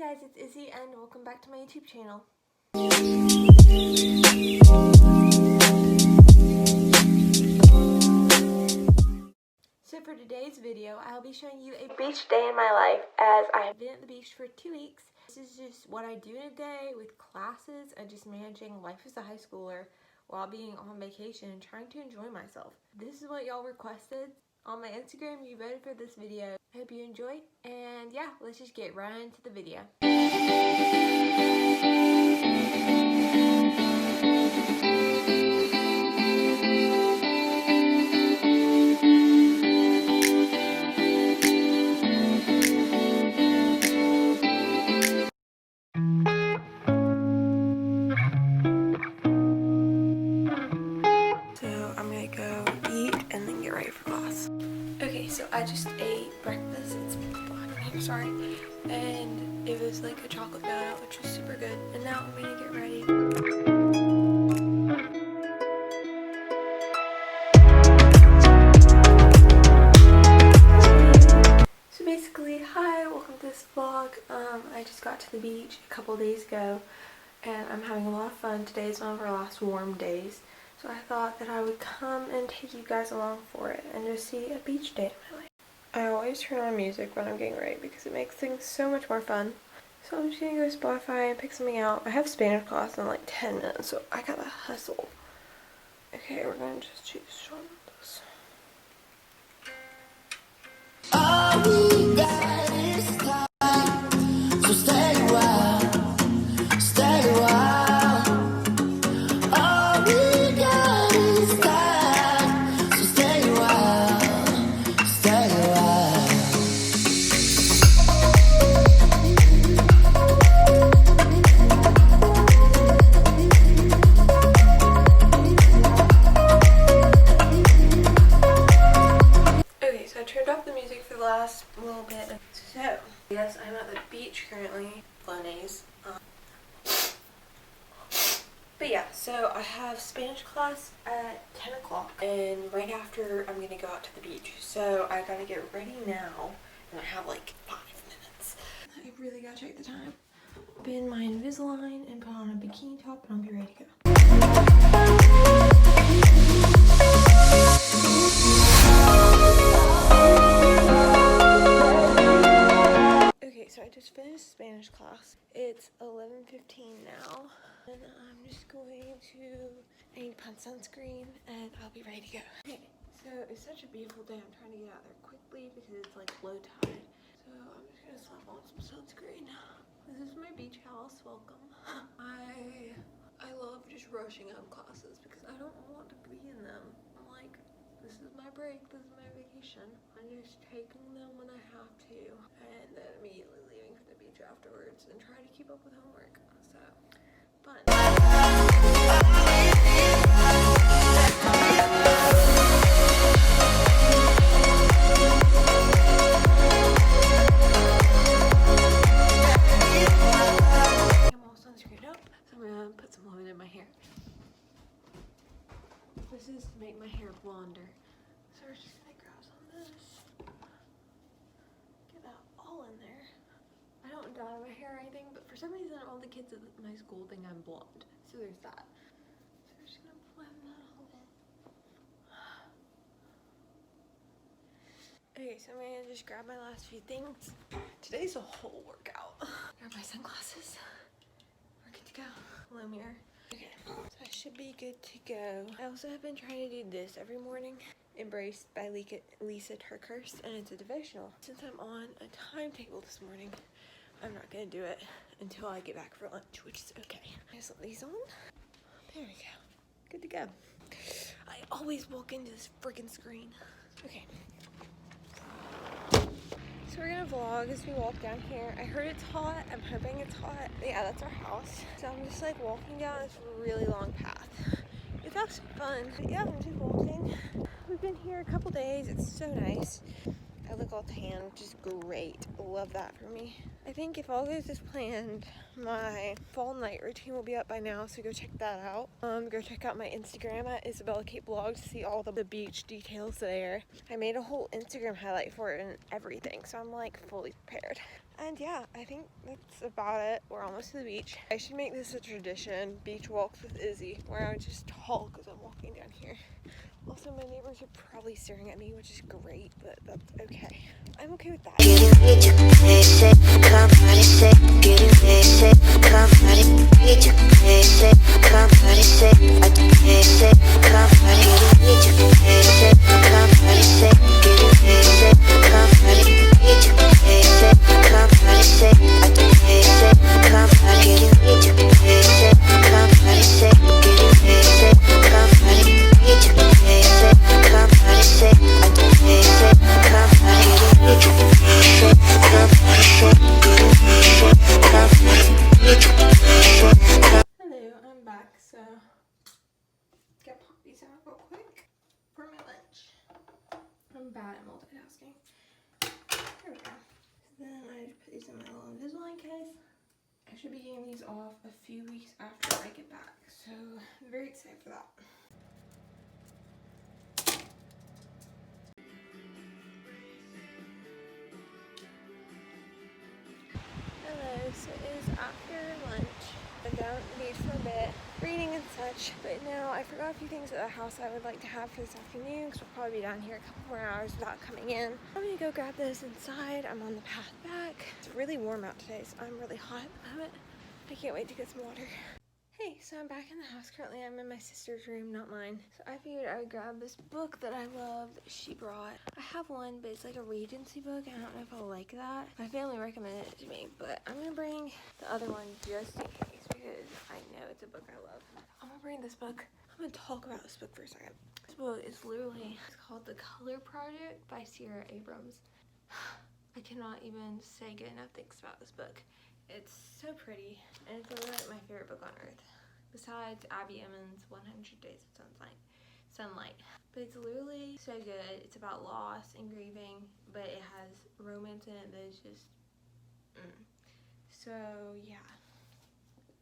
guys, it's Izzy and welcome back to my YouTube channel. So for today's video, I'll be showing you a beach day in my life as I have been at the beach for 2 weeks. This is just what I do in a day with classes and just managing life as a high schooler while being on vacation and trying to enjoy myself. This is what y'all requested. On my Instagram, you voted for this video. I hope you enjoy, and yeah, let's just get right into the video. So I'm gonna go eat and then get ready for class. Okay, so I just ate breakfast. It's black, I'm sorry. And it was like a chocolate donut, which was super good. And now I'm gonna get ready. So basically, hi, welcome to this vlog. I just got to the beach a couple days ago and I'm having a lot of fun. Today is one of our last warm days. So I thought that I would come and take you guys along for it and just see a beach day in my life. I always turn on music when I'm getting ready because it makes things so much more fun. So I'm just gonna go to Spotify and pick something out. I have Spanish class in like 10 minutes, so I gotta hustle. Okay, we're gonna just choose one of those. All we got is time, so stay a while, stay a while. Last little bit. So, yes, I'm at the beach currently. Flanays. But yeah, so I have Spanish class at 10 o'clock and right after I'm gonna go out to the beach. So I gotta get ready now and I have like 5 minutes. I really gotta check the time. Pin my Invisalign and put on a bikini top and I'll be ready to go. So I just finished Spanish class. It's 11:15 now. And I'm just going to, I need to put on sunscreen and I'll be ready to go. Okay, so it's such a beautiful day. I'm trying to get out there quickly because it's like low tide. So I'm just gonna slap on some sunscreen. This is my beach house, welcome. I love just rushing out of classes because I don't want to be in them. I'm like, this is my break, this is my vacation. I'm just taking them when I have to and then immediately leaving for the beach afterwards and try to keep up with homework. So, fun. I'm all sunscreened up, so I'm gonna put some lemon in my hair. This is to make my hair blonder. So we're just gonna grab some of this. Get that all in there. I don't dye my hair or anything, but for some reason all the kids at my school think I'm blonde. So there's that. So we're just gonna blend that all in. Okay, so I'm gonna just grab my last few things. Today's a whole workout. Grab my sunglasses. We're good to go. Hello, mirror. Okay, so I should be good to go. I also have been trying to do this every morning. Embraced by Lisa Turkhurst, and it's a devotional. Since I'm on a timetable this morning, I'm not gonna do it until I get back for lunch, which is okay. I just let these on. There we go. Good to go. I always walk into this freaking screen. Okay. So we're gonna vlog as we walk down here. I heard it's hot. I'm hoping it's hot. Yeah, that's our house. So I'm just like walking down this really long path. It's actually fun. But yeah, I'm just walking. We've been here a couple days. It's so nice. I look all tan, which is great. Love that for me. I think if all goes as planned, my fall night routine will be up by now, so go check that out. Go check out my Instagram at Isabella Kate Blog to see all the beach details there. I made a whole Instagram highlight for it and everything, so I'm like fully prepared. And yeah, I think that's about it. We're almost to the beach. I should make this a tradition, beach walks with Izzy, where I just talk as I'm walking down here. Also, my neighbors are probably staring at me, which is great, but that's okay. I'm okay with that. I'm bad at multitasking. Here we go. So then I just put these in my little Invisalign case. I should be getting these off a few weeks after I get back, so I'm very excited for that. Hello, so it is after lunch. I'm down at the beach for a bit, reading and such, but now I forgot a few things at the house I would like to have for this afternoon, because we'll probably be down here a couple more hours without coming in. I'm gonna go grab those inside. I'm on the path back. It's really warm out today, so I'm really hot at the moment. I can't wait to get some water. Hey, so I'm back in the house. Currently I'm in my sister's room, not mine. So I figured I would grab this book that I love that she brought. I have one, but it's like a Regency book. I don't know if I'll like that. My family recommended it to me, but I'm gonna bring the other one just in case because I know it's a book I love. I'm gonna bring this book. I'm gonna talk about this book for a second. This book is literally, it's called The Color Project by Sierra Abrams. I cannot even say good enough things about this book. It's so pretty, and it's literally like my favorite book on earth. Besides Abby Emmons' 100 Days of Sunlight. But it's literally so good. It's about loss and grieving, but it has romance in it that is just, So, yeah.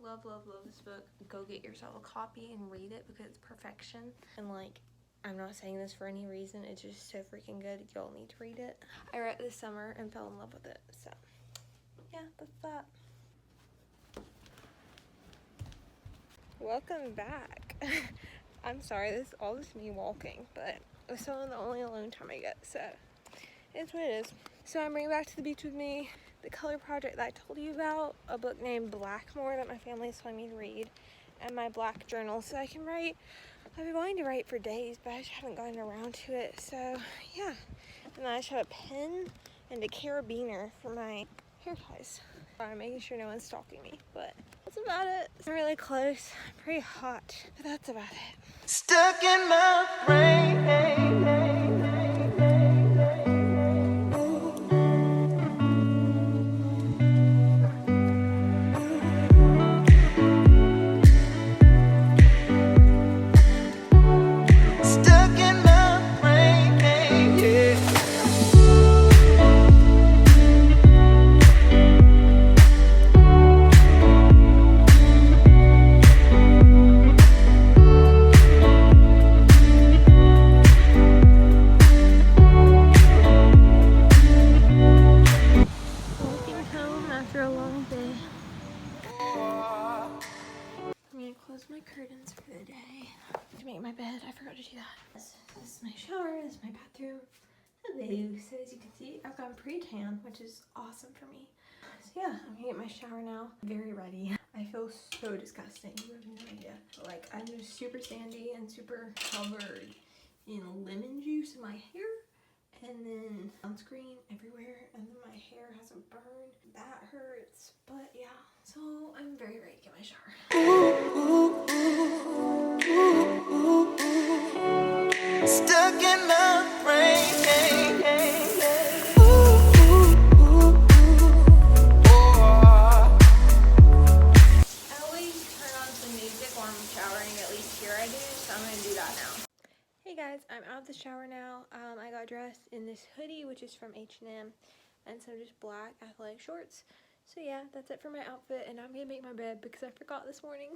Love, love, love this book. Go get yourself a copy and read it because it's perfection. And like, I'm not saying this for any reason. It's just so freaking good. Y'all need to read it. I read it this summer and fell in love with it, so. Yeah, that's that. Welcome back. I'm sorry, this is all just me walking, but it's the only alone time I get, so it's what it is. So I'm bringing back to the beach with me The Color Project that I told you about, a book named Blackmore that my family is telling me to read, and my black journal so I can write. I've been wanting to write for days, but I just haven't gotten around to it, so yeah. And then I just have a pen and a carabiner for my hair ties. I'm making sure no one's stalking me, but that's about it. I'm really close. I'm pretty hot, but that's about it. Stuck in my brain. Curtains for the day to make my bed. I forgot to do that. This is my shower. This is my bathroom. Hello. So as you can see, I've gone pre-tan, which is awesome for me. So yeah, I'm gonna get my shower now. Very ready. I feel so disgusting. You have no idea. But like, I'm just super sandy and super covered in lemon juice in my hair, and then sunscreen everywhere, and then my hair has a burn. That hurts, but yeah. So I'm very ready to get my shower. Stuck in my brain. I always turn on some music while I'm showering, at least here I do, so I'm gonna do that now. Hey guys, I'm out of out of the shower now. I got dressed in this hoodie, which is from H&M, and some just black athletic shorts. So yeah, that's it for my outfit, and I'm gonna make my bed because I forgot this morning.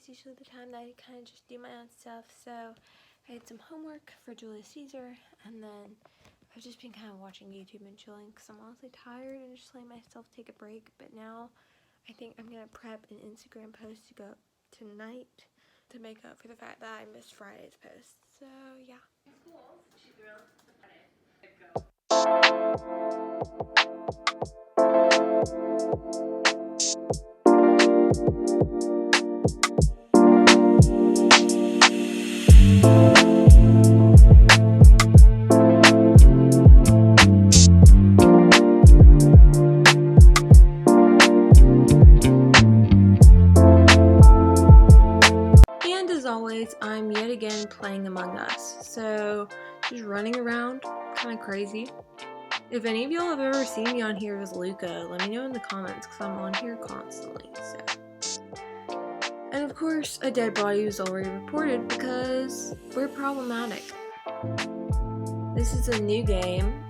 Usually the time that I kind of just do my own stuff. So I had some homework for Julius Caesar, and then I've just been kind of watching YouTube and chilling because I'm honestly tired and just letting myself take a break. But now I think I'm gonna prep an Instagram post to go up tonight to make up for the fact that I missed Friday's post. So yeah. I'm yet again playing Among Us, so just running around, kind of crazy. If any of y'all have ever seen me on here as Luca, let me know in the comments because I'm on here constantly. So, and of course, a dead body was already reported because we're problematic. This is a new game.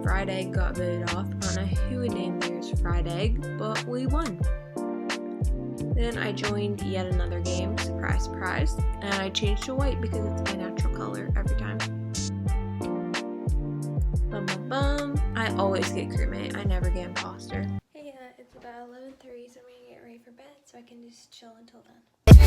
Fried Egg got voted off. I don't know who would name theirs Fried Egg, but we won. Then I joined yet another game, surprise, surprise, and I changed to white because it's my natural color every time. Bum bum bum. I always get crewmate, I never get imposter. Hey, it's about 11:30, so I'm gonna get ready for bed so I can just chill until then.